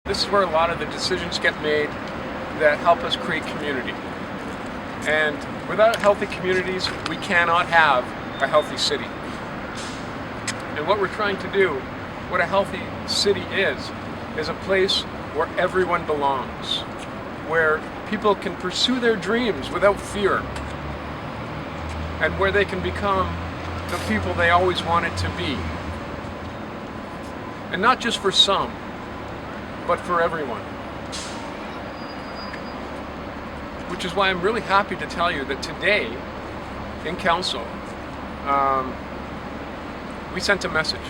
This is where a lot of the decisions get made that help us create community. And without healthy communities, we cannot have a healthy city. And what we're trying to do, what a healthy city is a place where everyone belongs, where people can pursue their dreams without fear, and where they can become the people they always wanted to be. And not just for some, but for everyone. Which is why I'm really happy to tell you that today in council, we sent a message.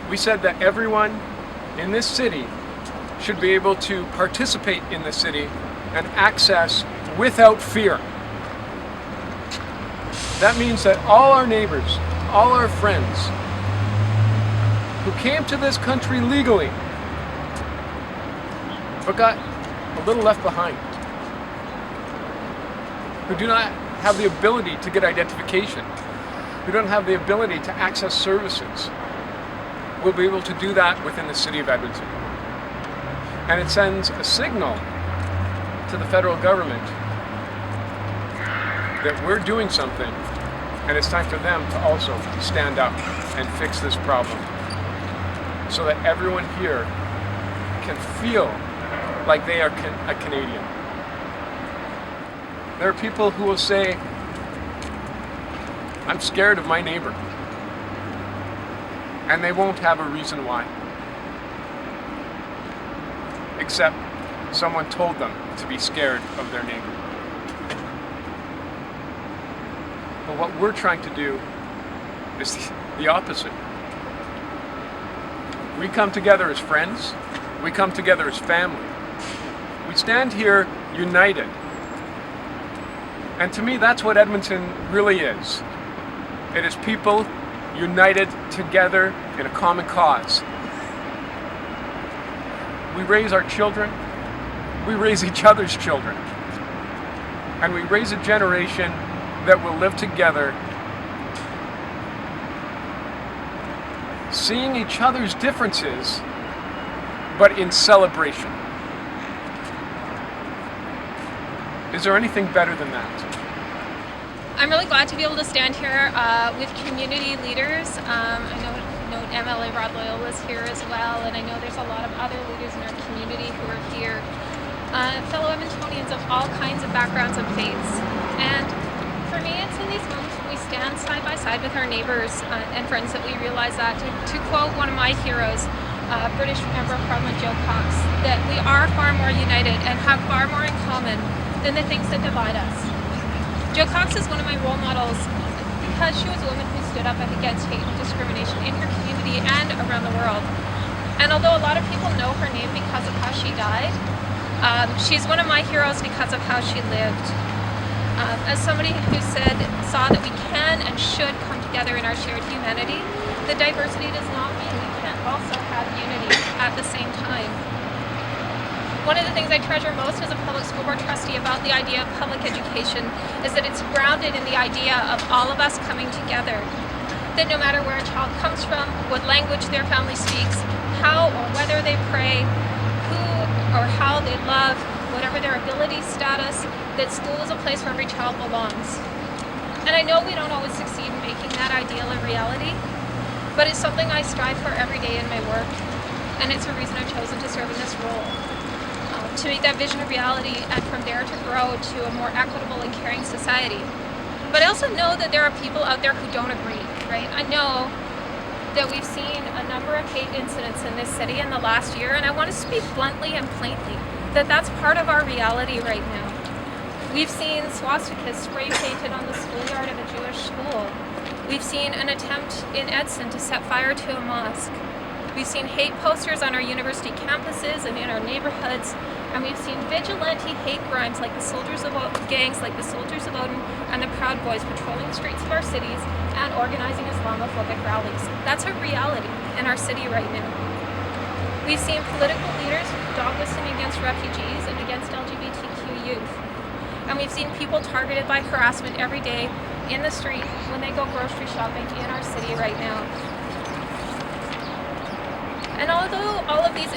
We said that everyone in this city should be able to participate in the city and access without fear. That means that all our neighbors, all our friends who came to this country legally but got a little left behind, who do not have the ability to get identification, who don't have the ability to access services, will be able to do that within the city of Edmonton. And it sends a signal to the federal government that we're doing something, and it's time for them to also stand up and fix this problem so that everyone here can feel like they are a Canadian. There are people who will say, I'm scared of my neighbor, and they won't have a reason why, except someone told them to be scared of their neighbor. But what we're trying to do is the opposite. We come together as friends. We come together as family. We stand here united. And to me, that's what Edmonton really is. It is people united together in a common cause. We raise our children. We raise each other's children. And we raise a generation that will live together, seeing each other's differences, but in celebration. Is there anything better than that? I'm really glad to be able to stand here with community leaders. I know MLA Rod Loyal was here as well, and I know there's a lot of other leaders in our community who are here. Fellow Edmontonians of all kinds of backgrounds and faiths. And for me, it's in these moments when we stand side by side with our neighbors and friends that we realize that, to quote one of my heroes, British Member of Parliament Joe Cox, that we are far more united and have far more in common than the things that divide us. Joe Cox is one of my role models because she was a woman who stood up against hate and discrimination in her community and around the world. And although a lot of people know her name because of how she died, she's one of my heroes because of how she lived. As somebody who saw that we can and should come together in our shared humanity, the diversity does not mean we can't also have unity at the same time. One of the things I treasure most as a public school board trustee about the idea of public education is that it's grounded in the idea of all of us coming together. That no matter where a child comes from, what language their family speaks, how or whether they pray, who or how they love, whatever their ability status, that school is a place where every child belongs. And I know we don't always succeed in making that ideal a reality, but it's something I strive for every day in my work, and it's a reason I've chosen to serve in this role. To make that vision a reality, and from there to grow to a more equitable and caring society. But I also know that there are people out there who don't agree, right? I know that we've seen a number of hate incidents in this city in the last year, and I want to speak bluntly and plainly that that's part of our reality right now. We've seen swastikas spray painted on the schoolyard of a Jewish school. We've seen an attempt in Edson to set fire to a mosque. We've seen hate posters on our university campuses and in our neighborhoods, and we've seen vigilante hate crimes like the Soldiers of gangs like the Soldiers of Odin and the Proud Boys patrolling the streets of our cities and organizing Islamophobic rallies. That's a reality in our city right now. We've seen political leaders dog whistling against refugees and against LGBTQ youth. And we've seen people targeted by harassment every day in the street when they go grocery shopping in our city right now. And although all of these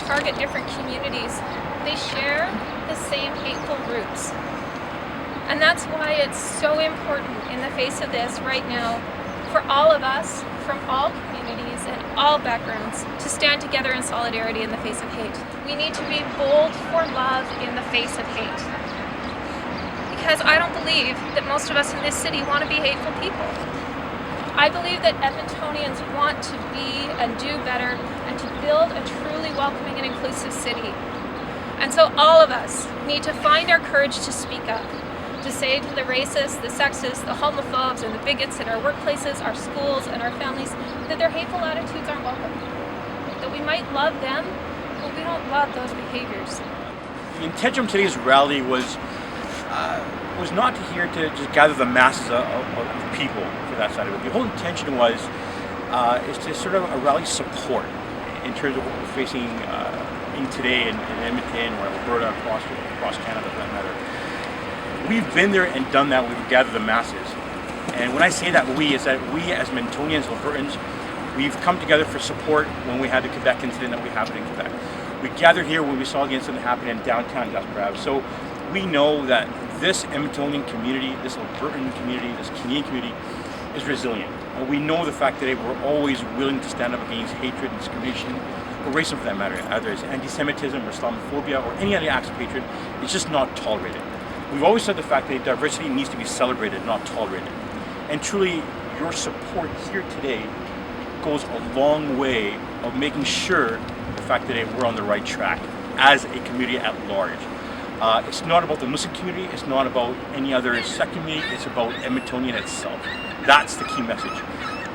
target different communities, they share the same hateful roots. And that's why it's so important in the face of this right now for all of us from all communities and all backgrounds to stand together in solidarity in the face of hate. We need to be bold for love in the face of hate. Because I don't believe that most of us in this city want to be hateful people. I believe that Edmontonians want to be and do better and to build a truly welcoming and inclusive city. And so all of us need to find our courage to speak up, to say to the racists, the sexists, the homophobes, and the bigots in our workplaces, our schools, and our families that their hateful attitudes aren't welcome. That we might love them, but we don't love those behaviors. The intention of today's rally was not to just gather the masses of people for that side of it. The whole intention is to sort of a rally support in terms of what we're facing in today in Edmonton or Alberta, across Canada for that matter. We've been there and done that. We've gathered the masses. And when I say that we, is that we as Edmontonians, Albertans, we've come together for support when we had the Quebec incident that we happened in Quebec. We gathered here when we saw the incident happen in downtown Jasper. So we know that this Edmontonian community, this Albertan community, this Canadian community is resilient. We know the fact that we're always willing to stand up against hatred and discrimination, or racism for that matter, either it's anti-Semitism or Islamophobia or any other acts of hatred. It's just not tolerated. We've always said the fact that diversity needs to be celebrated, not tolerated. And truly, your support here today goes a long way of making sure the fact that we're on the right track as a community at large. It's not about the Muslim community, it's not about any other sect community, it's about Edmontonian itself. That's the key message.